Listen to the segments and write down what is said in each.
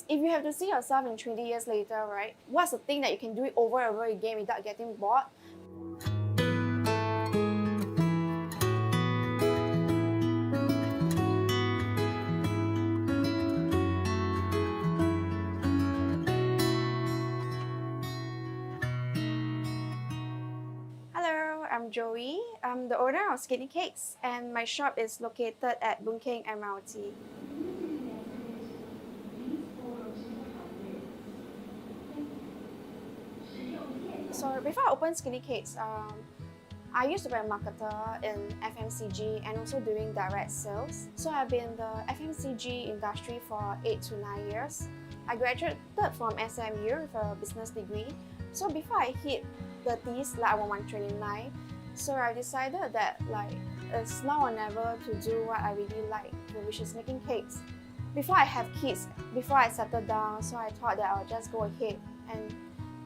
If you have to see yourself in 20 years later, right, what's the thing that you can do it over and over again without getting bored? Hello, I'm Joey. I'm the owner of Skinny Cakes, and my shop is located at Boon Keng MRT. So before I opened Skinny Cakes, I used to be a marketer in FMCG and also doing direct sales. So I've been in the FMCG industry for 8 to 9 years. I graduated from SMU with a business degree. So before I hit the 30s, like I was 129, so I decided that it's now or never to do what I really like, which is making cakes. Before I have kids, before I settle down, so I thought that I'll just go ahead and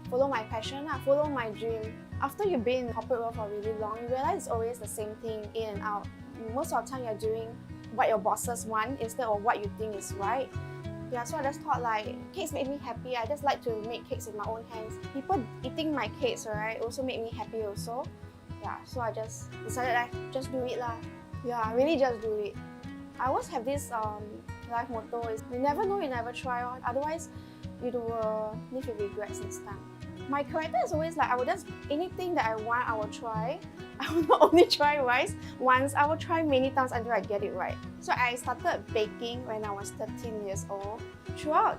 follow my passion, follow my dream. After you've been in corporate world for really long, you realize it's always the same thing in and out. Most of the time, you're doing what your bosses want instead of what you think is right. Yeah, so I just thought cakes make me happy. I just like to make cakes with my own hands. People eating my cakes, right, also make me happy also. Yeah, so I just decided just do it lah. Yeah, really just do it. I always have this life motto is you never know, you never try. Otherwise, you will live with regrets next time. My character is always I will just, anything that I want, I will try. I will not only try once, I will try many times until I get it right. So I started baking when I was 13 years old. Throughout,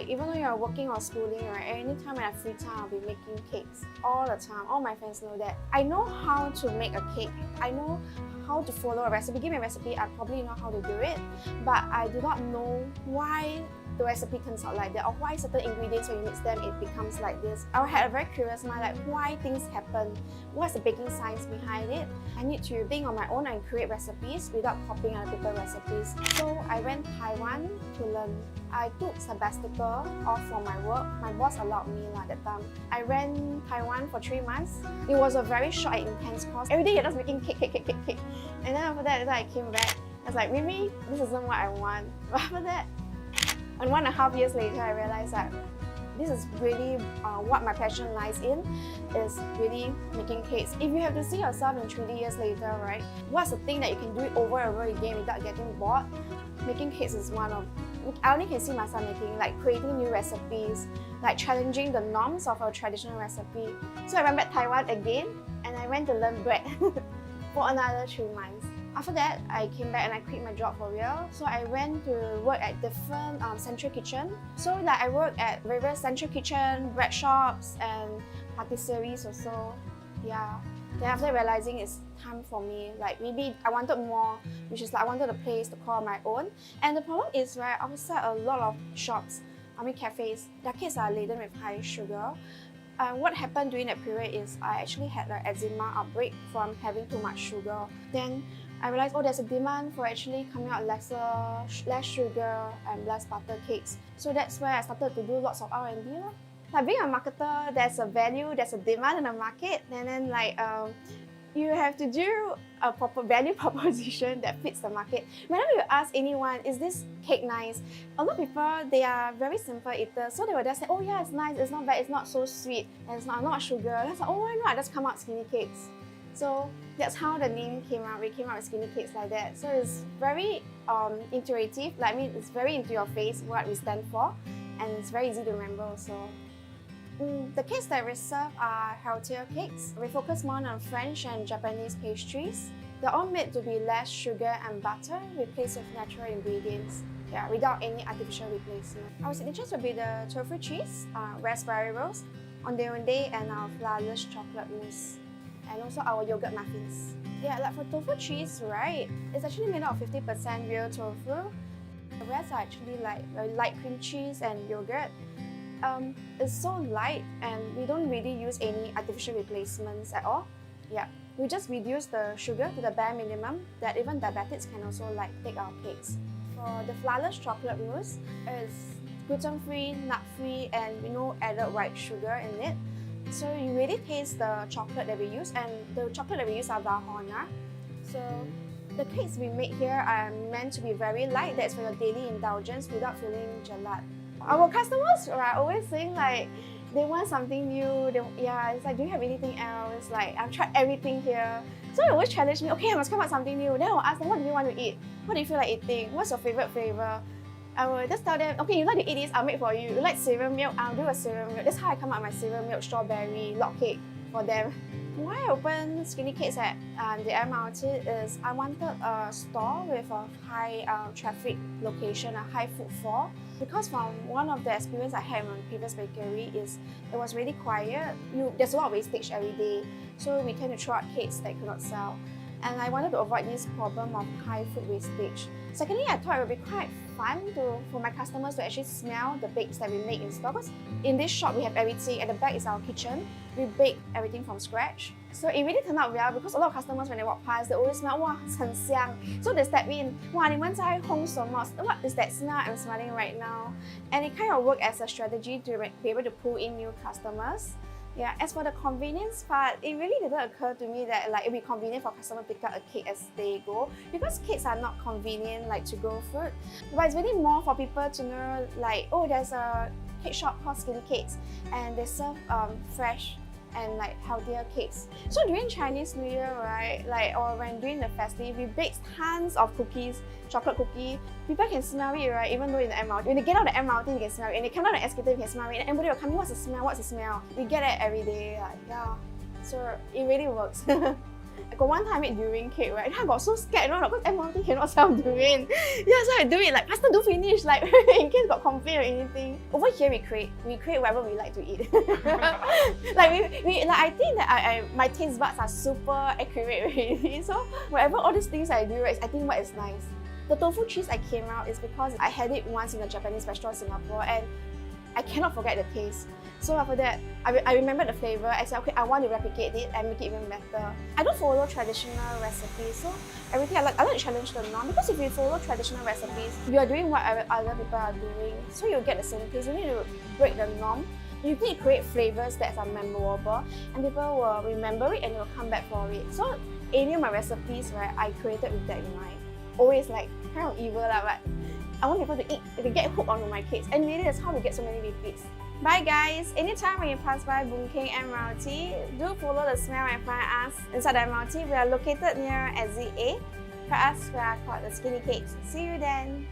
even though you're working or schooling, right, anytime I have free time, I'll be making cakes all the time. All my friends know that. I know how to make a cake. I know how to follow a recipe. Give me a recipe, I probably know how to do it, but I do not know why the recipe turns out like that, or why certain ingredients, when you mix them, it becomes like this. I had a very curious mind, why things happen, what's the baking science behind it. I need to think on my own and create recipes without copying other people's recipes. So I went to Taiwan to learn. I took sabbatical off from my work. My boss allowed me at that time. I went Taiwan for 3 months. It was a very short and intense course. Every day you're just making cake. And then after that, I came back. I was like, maybe this isn't what I want. But after that, and 1.5 years later, I realized that this is really what my passion lies in, is really making cakes. If you have to see yourself in 20 years later, right, what's the thing that you can do it over and over again without getting bored? Making cakes is one of, I only can see myself making, creating new recipes, challenging the norms of a traditional recipe. So I went back to Taiwan again, and I went to learn bread for another 3 months. After that, I came back and I quit my job for real. So I went to work at different central kitchen. So I worked at various central kitchen, bread shops, and patisseries also. Yeah. Then after realizing it's time for me, maybe I wanted more, which is I wanted a place to call my own. And the problem is, right, outside a lot of shops, cafes, their cakes are laden with high sugar. What happened during that period is I actually had an eczema outbreak from having too much sugar. Then I realized, there's a demand for actually coming out less sugar and less butter cakes. So that's where I started to do lots of R&D. Being a marketer, there's a value, there's a demand in the market, and then you have to do a proper value proposition that fits the market. Whenever you ask anyone, is this cake nice? A lot of people, they are very simple eaters, so they will just say, oh yeah, it's nice, it's not bad, it's not so sweet, and it's not much sugar. And it's like, oh, why not? I just come out Skinny Cakes. So that's how the name came out. We came out with Skinny Cakes like that. So it's very intuitive. It's very into your face what we stand for, and it's very easy to remember also. The cakes that we serve are healthier cakes. We focus more on French and Japanese pastries. They're all made to be less sugar and butter, replaced with natural ingredients. Yeah, without any artificial replacement. Our signatures will be the tofu cheese, raspberry rolls, onde-onde, and our flourless chocolate mousse. And also our yogurt muffins. Yeah, for tofu cheese, right, it's actually made out of 50% real tofu. The rest are actually light cream cheese and yogurt. It's so light, and we don't really use any artificial replacements at all. Yeah, we just reduce the sugar to the bare minimum that even diabetics can also take our cakes. For the flourless chocolate mousse, it's gluten-free, nut-free, and no added white sugar in it. So you really taste the chocolate that we use, and the chocolate that we use are Valrhona. So the cakes we make here are meant to be very light, that's for your daily indulgence without feeling gelad. Our customers are always saying like they want something new. It's like, do you have anything else? Like, I've tried everything here. So they always challenge me, okay, I must come up with something new. Then I'll ask them, what do you want to eat? What do you feel like eating? What's your favorite flavor? I will just tell them, okay, you like to eat this, I'll make for you. You like cereal milk, I'll do a cereal milk. That's how I come up with my cereal milk strawberry log cake for them. Why I opened Skinny Cakes at the MRT is I wanted a store with a high traffic location, a high footfall. Because from one of the experience I had in my previous bakery is it was really quiet. There's a lot of wastage every day, so we tend to throw out cakes that could not sell. And I wanted to avoid this problem of high food wastage. Secondly, I thought it would be quite fun for my customers to actually smell the bakes that we make in store. Because in this shop, we have everything. At the back is our kitchen. We bake everything from scratch. So it really turned out well because a lot of customers, when they walk past, they always smell, wow, 很香. So they step in, wow, 你们在烘什么? What is that smell I'm smelling right now? And it kind of worked as a strategy to be able to pull in new customers. Yeah, as for the convenience part, it really didn't occur to me that like it'd be convenient for customers to pick up a cake as they go, because cakes are not convenient like to-go food. But it's really more for people to know like, oh, there's a cake shop called Skinny Cakes and they serve fresh and like healthier cakes. So during Chinese New Year, right, like or when during the festive, we bake tons of cookies, chocolate cookie. People can smell it, right? Even though in the MRT, when they get out of the MRT, you can smell it. And they come down the escalator, you can smell it. And everybody will come, what's the smell? What's the smell? We get it every day, like yeah. So it really works. I got one time I made durian cake, right? And I got so scared, because MRT cannot sell durian. Yeah, so I do it like faster, do finish, like in case got complaint or anything. Over here we create whatever we like to eat. Like I think that my taste buds are super accurate already. So whatever all these things I do, right, I think what is nice. The tofu cheese I came out is because I had it once in a Japanese restaurant in Singapore and I cannot forget the taste. So after that, I remember the flavor. I said, okay, I want to replicate it and make it even better. I don't follow traditional recipes, so everything I like to challenge the norm, because if you follow traditional recipes, you are doing what other people are doing, so you'll get the same taste. You need to break the norm. You need to create flavors that are memorable, and people will remember it and they'll come back for it. So any of my recipes, right, I created with that in mind. Always like kind of evil, but I want people to eat, to get hooked onto my cakes, and really that's how we get so many repeats. Bye guys! Anytime when you pass by Boon Keng MRT, do follow the smell and find us inside the MRT. We are located near Exit A. For us, we are called the Skinny Cakes. See you then!